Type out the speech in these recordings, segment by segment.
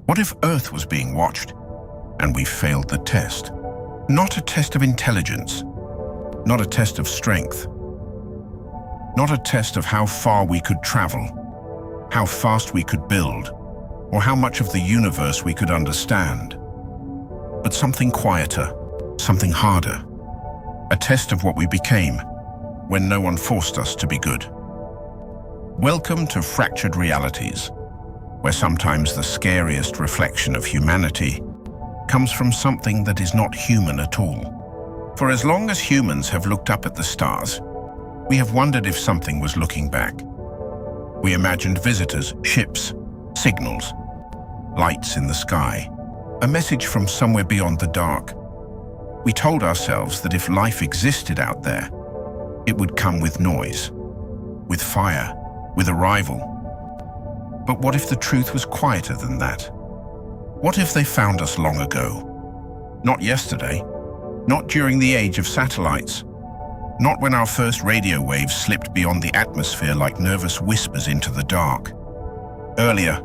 What if Earth was being watched and we failed the test? Not a test of intelligence, not a test of strength, not a test of how far we could travel, how fast we could build, or how much of the universe we could understand, but something quieter, something harder, a test of what we became when no one forced us to be good. Welcome to Fractured Realities, where sometimes the scariest reflection of humanity comes from something that is not human at all. For as long as humans have looked up at the stars, we have wondered if something was looking back. We imagined visitors, ships, signals, lights in the sky, a message from somewhere beyond the dark. We told ourselves that if life existed out there, it would come with noise, with fire, with arrival. But what if the truth was quieter than that? What if they found us long ago? Not yesterday, not during the age of satellites, not when our first radio waves slipped beyond the atmosphere like nervous whispers into the dark. Earlier,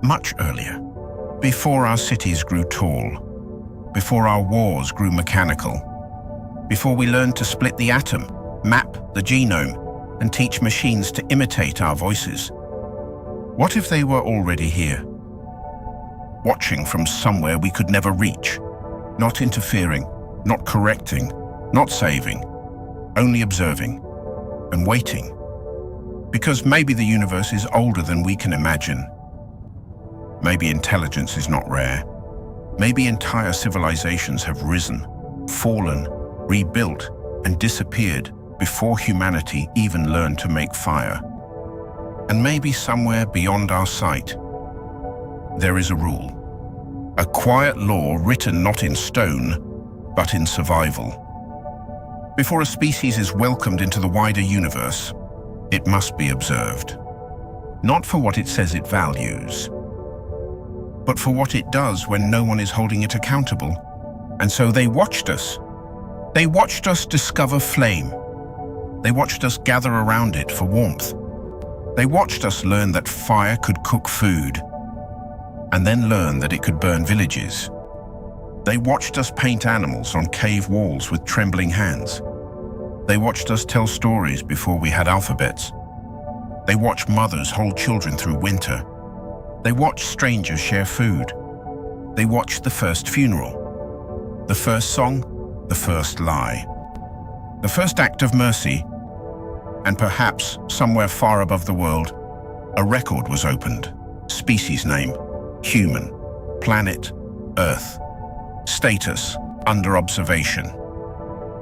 much earlier, before our cities grew tall, before our wars grew mechanical, before we learned to split the atom, map the genome, and teach machines to imitate our voices. What if they were already here, watching from somewhere we could never reach, not interfering, not correcting, not saving, only observing and waiting? Because maybe the universe is older than we can imagine. Maybe intelligence is not rare. Maybe entire civilizations have risen, fallen, rebuilt, and disappeared before humanity even learned to make fire. And maybe somewhere beyond our sight, there is a rule, a quiet law written not in stone, but in survival. Before a species is welcomed into the wider universe, it must be observed. Not for what it says it values, but for what it does when no one is holding it accountable. And so they watched us. They watched us discover flame. They watched us gather around it for warmth. They watched us learn that fire could cook food, and then learn that it could burn villages. They watched us paint animals on cave walls with trembling hands. They watched us tell stories before we had alphabets. They watched mothers hold children through winter. They watched strangers share food. They watched the first funeral, the first song, the first lie, the first act of mercy, and perhaps somewhere far above the world, a record was opened. Species name, human, planet, Earth, status, under observation,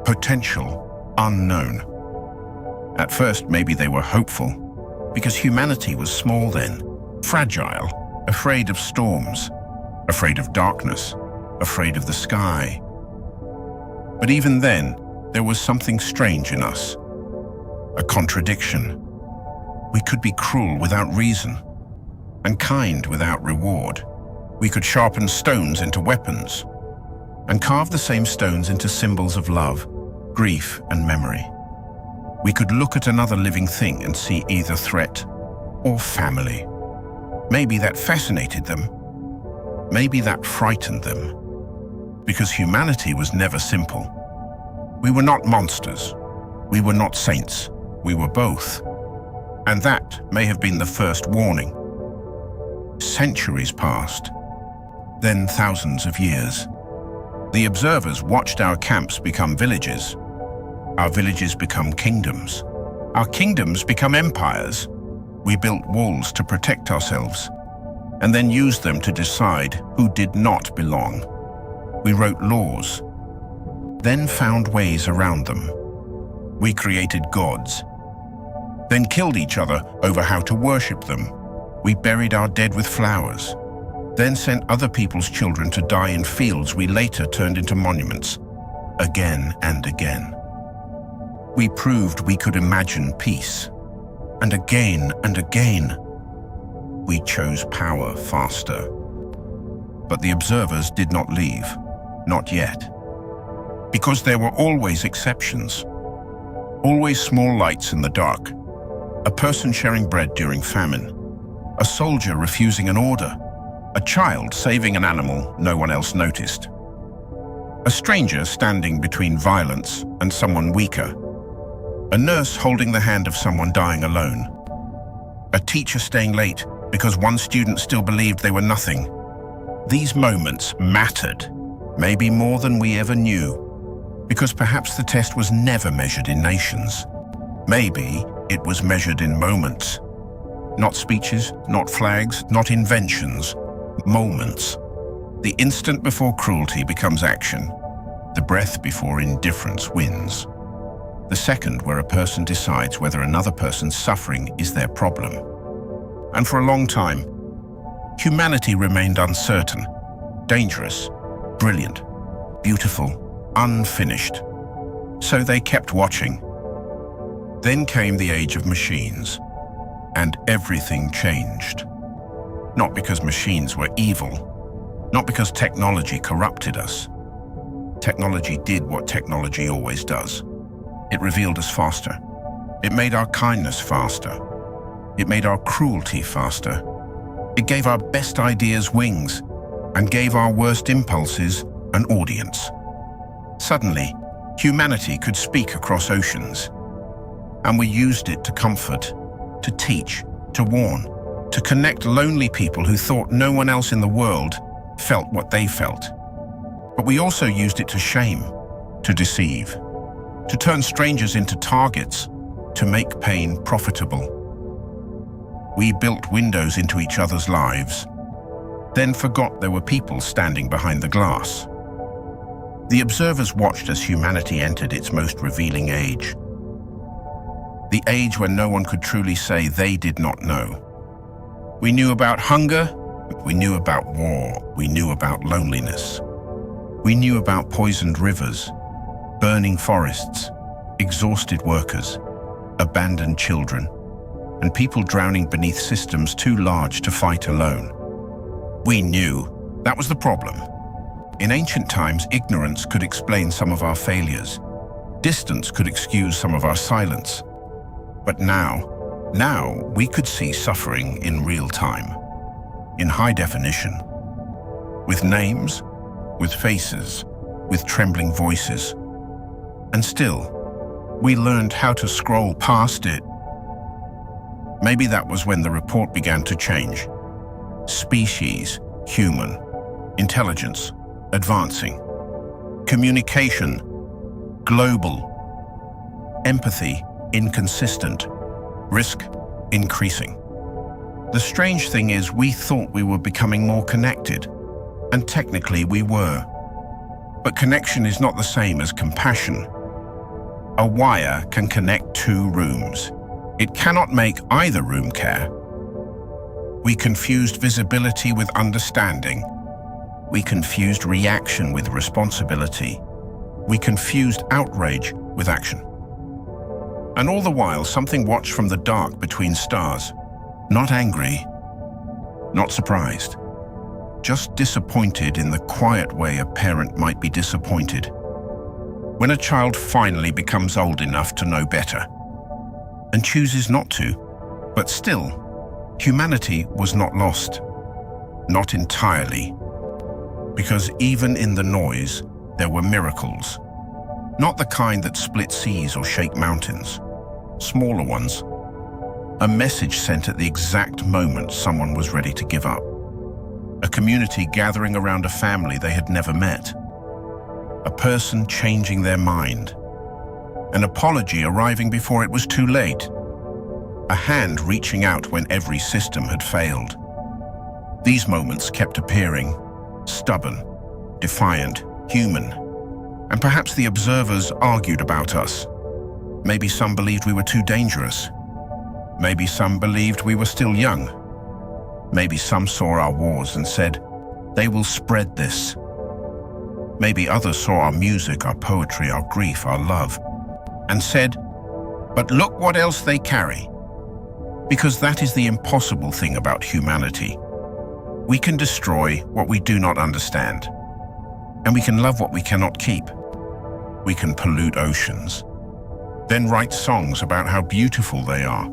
potential, unknown. At first, maybe they were hopeful, because humanity was small then, fragile, afraid of storms, afraid of darkness, afraid of the sky. But even then, there was something strange in us, a contradiction. We could be cruel without reason, and kind without reward. We could sharpen stones into weapons, and carve the same stones into symbols of love, grief, and memory. We could look at another living thing and see either threat or family. Maybe that fascinated them. Maybe that frightened them. Because humanity was never simple. We were not monsters. We were not saints. We were both. And that may have been the first warning. Centuries passed, then thousands of years. The observers watched our camps become villages, our villages become kingdoms, our kingdoms become empires. We built walls to protect ourselves, and then used them to decide who did not belong. We wrote laws, then found ways around them. We created gods, then killed each other over how to worship them. We buried our dead with flowers, then sent other people's children to die in fields we later turned into monuments, again and again. We proved we could imagine peace, and again, we chose power faster. But the observers did not leave, not yet. Because there were always exceptions. Always small lights in the dark. A person sharing bread during famine. A soldier refusing an order. A child saving an animal no one else noticed. A stranger standing between violence and someone weaker. A nurse holding the hand of someone dying alone. A teacher staying late because one student still believed they were nothing. These moments mattered, maybe more than we ever knew, because perhaps the test was never measured in nations. Maybe it was measured in moments. Not speeches, not flags, not inventions. Moments. The instant before cruelty becomes action. The breath before indifference wins. The second where a person decides whether another person's suffering is their problem. And for a long time, humanity remained uncertain, dangerous, brilliant, beautiful, unfinished. So they kept watching. Then came the age of machines, and everything changed. Not because machines were evil, not because technology corrupted us. Technology did what technology always does. It revealed us faster. It made our kindness faster. It made our cruelty faster. It gave our best ideas wings and gave our worst impulses an audience. Suddenly, humanity could speak across oceans, and we used it to comfort, to teach, to warn, to connect lonely people who thought no one else in the world felt what they felt. But we also used it to shame, to deceive, to turn strangers into targets, to make pain profitable. We built windows into each other's lives, then forgot there were people standing behind the glass. The observers watched as humanity entered its most revealing age. The age when no one could truly say they did not know. We knew about hunger, we knew about war, we knew about loneliness. We knew about poisoned rivers, burning forests, exhausted workers, abandoned children, and people drowning beneath systems too large to fight alone. We knew that was the problem. In ancient times, ignorance could explain some of our failures. Distance could excuse some of our silence. But now we could see suffering in real time, in high definition, with names, with faces, with trembling voices. And still, we learned how to scroll past it. Maybe that was when the report began to change. Species, human, intelligence, advancing, communication, global, empathy, inconsistent, risk, increasing. The strange thing is we thought we were becoming more connected, and technically we were. But connection is not the same as compassion. A wire can connect two rooms. It cannot make either room care. We confused visibility with understanding. We confused reaction with responsibility. We confused outrage with action. And all the while, something watched from the dark between stars. Not angry, not surprised, just disappointed in the quiet way a parent might be disappointed when a child finally becomes old enough to know better and chooses not to. But still, humanity was not lost, not entirely, because even in the noise, there were miracles, not the kind that split seas or shake mountains, smaller ones. A message sent at the exact moment someone was ready to give up. A community gathering around a family they had never met. A person changing their mind. An apology arriving before it was too late. A hand reaching out when every system had failed. These moments kept appearing, stubborn, defiant, human. And perhaps the observers argued about us. Maybe some believed we were too dangerous. Maybe some believed we were still young. Maybe some saw our wars and said, they will spread this. Maybe others saw our music, our poetry, our grief, our love, and said, but look what else they carry. Because that is the impossible thing about humanity. We can destroy what we do not understand, and we can love what we cannot keep. We can pollute oceans. then write songs about how beautiful they are.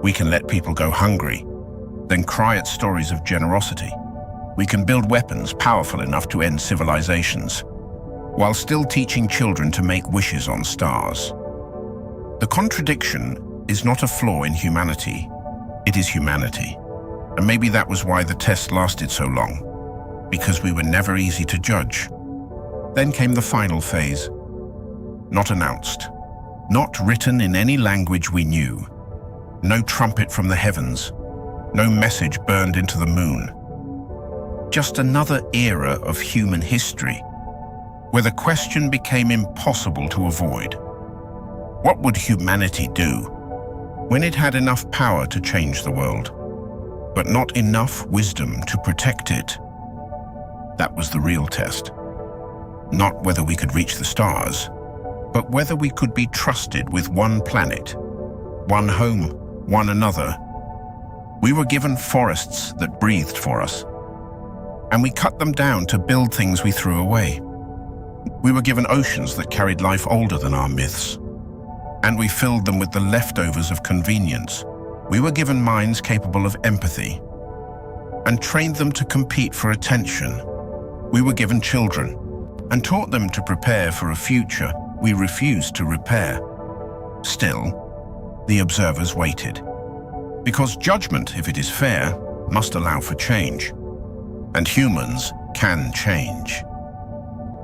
We can let people go hungry, then cry at stories of generosity. We can build weapons powerful enough to end civilizations, while still teaching children to make wishes on stars. The contradiction is not a flaw in humanity, it is humanity. And maybe that was why the test lasted so long, because we were never easy to judge. Then came the final phase. Not announced, not written in any language we knew. No trumpet from the heavens, no message burned into the moon. Just another era of human history, where the question became impossible to avoid. What would humanity do when it had enough power to change the world, but not enough wisdom to protect it? That was the real test. Not whether we could reach the stars, but whether we could be trusted with one planet, one home, one another. We were given forests that breathed for us, and we cut them down to build things we threw away. We were given oceans that carried life older than our myths, and we filled them with the leftovers of convenience. We were given minds capable of empathy, and trained them to compete for attention. We were given children, and taught them to prepare for a future we refused to repair. Still, the observers waited, because judgment, if it is fair, must allow for change, and humans can change.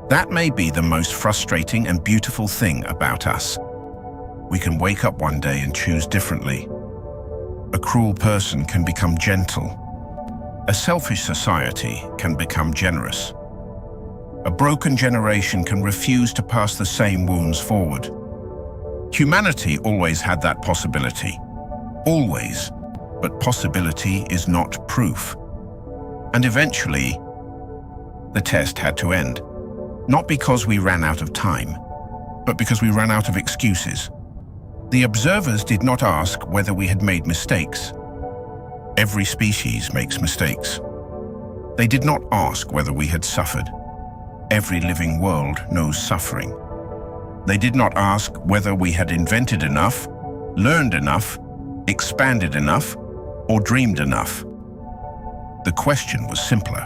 That may be the most frustrating and beautiful thing about us. We can wake up one day and choose differently. A cruel person can become gentle. A selfish society can become generous. A broken generation can refuse to pass the same wounds forward. Humanity always had that possibility. Always. But possibility is not proof. And eventually, the test had to end. Not because we ran out of time, but because we ran out of excuses. The observers did not ask whether we had made mistakes. Every species makes mistakes. They did not ask whether we had suffered. Every living world knows suffering. They did not ask whether we had invented enough, learned enough, expanded enough, or dreamed enough. The question was simpler.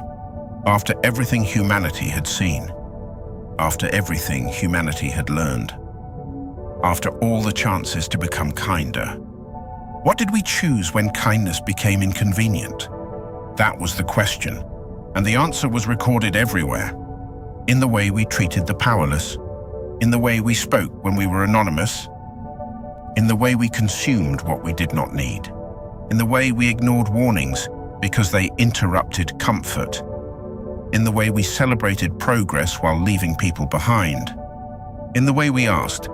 After everything humanity had seen, after everything humanity had learned, after all the chances to become kinder, what did we choose when kindness became inconvenient? That was the question, and the answer was recorded everywhere. In the way we treated the powerless, in the way we spoke when we were anonymous, in the way we consumed what we did not need, in the way we ignored warnings because they interrupted comfort, in the way we celebrated progress while leaving people behind, in the way we asked,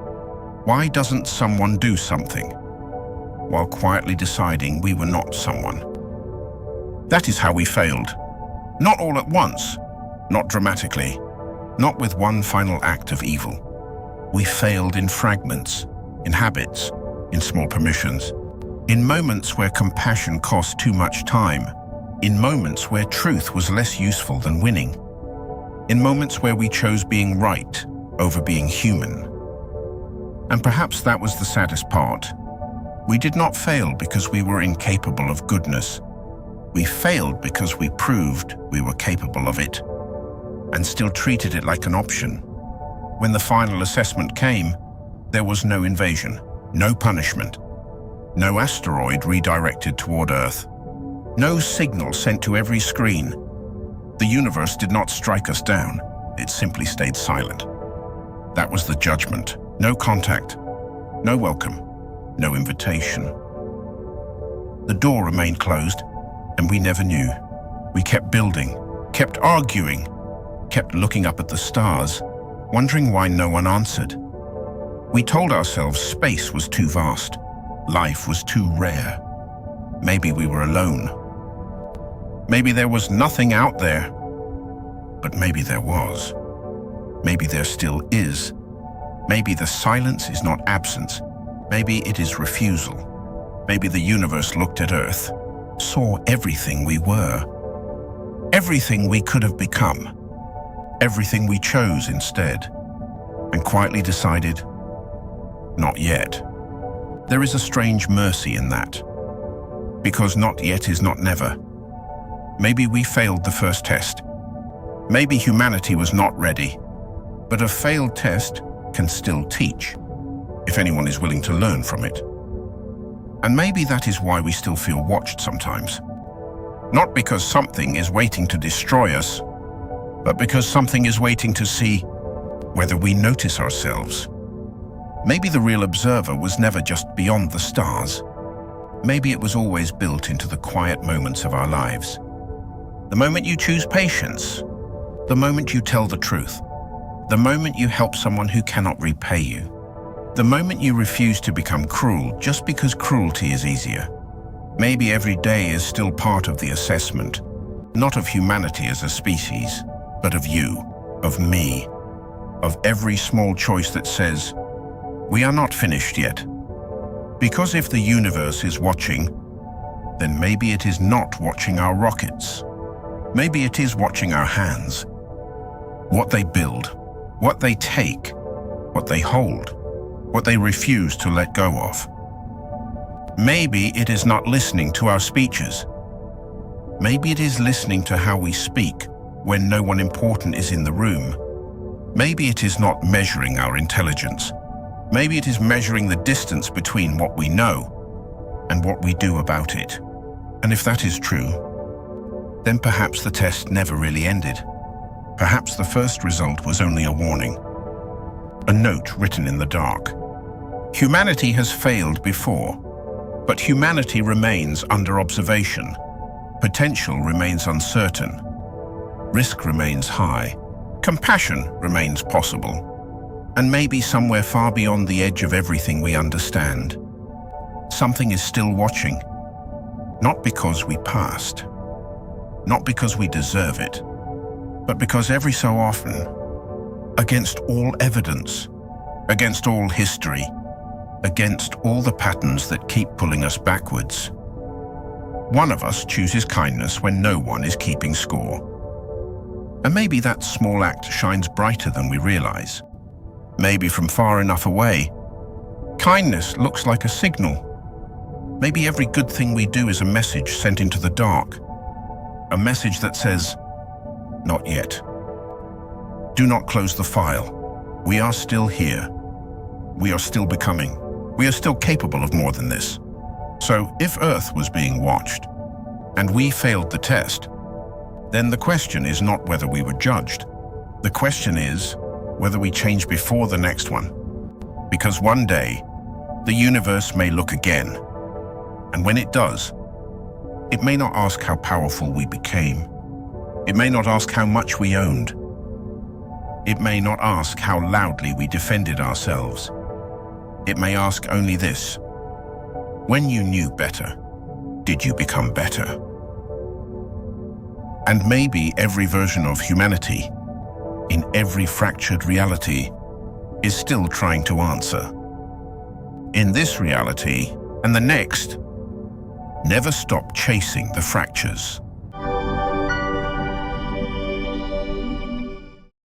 why doesn't someone do something, while quietly deciding we were not someone. That is how we failed. Not all at once, not dramatically, not with one final act of evil. We failed in fragments, in habits, in small permissions, in moments where compassion cost too much time, in moments where truth was less useful than winning, in moments where we chose being right over being human. And perhaps that was the saddest part. We did not fail because we were incapable of goodness. We failed because we proved we were capable of it, and still treated it like an option. When the final assessment came, there was no invasion, no punishment, no asteroid redirected toward Earth, no signal sent to every screen. The universe did not strike us down, it simply stayed silent. That was the judgment. No contact, no welcome, no invitation. The door remained closed, and we never knew. We kept building, kept arguing, kept looking up at the stars, wondering why no one answered. We told ourselves space was too vast, life was too rare. Maybe we were alone. Maybe there was nothing out there. But maybe there was. Maybe there still is. Maybe the silence is not absence. Maybe it is refusal. Maybe the universe looked at Earth, saw everything we were, everything we could have become, everything we chose instead, and quietly decided, not yet. There is a strange mercy in that, because not yet is not never. Maybe we failed the first test. Maybe humanity was not ready, but a failed test can still teach, if anyone is willing to learn from it. And maybe that is why we still feel watched sometimes. Not because something is waiting to destroy us, but because something is waiting to see whether we notice ourselves. Maybe the real observer was never just beyond the stars. Maybe it was always built into the quiet moments of our lives. The moment you choose patience, the moment you tell the truth, the moment you help someone who cannot repay you, the moment you refuse to become cruel just because cruelty is easier. Maybe every day is still part of the assessment, not of humanity as a species, but of you, of me, of every small choice that says, we are not finished yet. Because if the universe is watching, then maybe it is not watching our rockets. Maybe it is watching our hands. What they build, what they take, what they hold, what they refuse to let go of. Maybe it is not listening to our speeches. Maybe it is listening to how we speak when no one important is in the room. Maybe it is not measuring our intelligence. Maybe it is measuring the distance between what we know and what we do about it. And if that is true, then perhaps the test never really ended. Perhaps the first result was only a warning, a note written in the dark. Humanity has failed before, but humanity remains under observation. Potential remains uncertain. Risk remains high. Compassion remains possible. And maybe somewhere far beyond the edge of everything we understand, something is still watching. Not because we passed, not because we deserve it, but because every so often, against all evidence, against all history, against all the patterns that keep pulling us backwards, one of us chooses kindness when no one is keeping score. And maybe that small act shines brighter than we realize. Maybe from far enough away, kindness looks like a signal. Maybe every good thing we do is a message sent into the dark. A message that says, not yet. Do not close the file. We are still here. We are still becoming. We are still capable of more than this. So if Earth was being watched, and we failed the test, then the question is not whether we were judged. The question is whether we change before the next one. Because one day, the universe may look again. And when it does, it may not ask how powerful we became. It may not ask how much we owned. It may not ask how loudly we defended ourselves. It may ask only this: when you knew better, did you become better? And maybe every version of humanity, in every fractured reality, is still trying to answer. In this reality and the next, never stop chasing the fractures.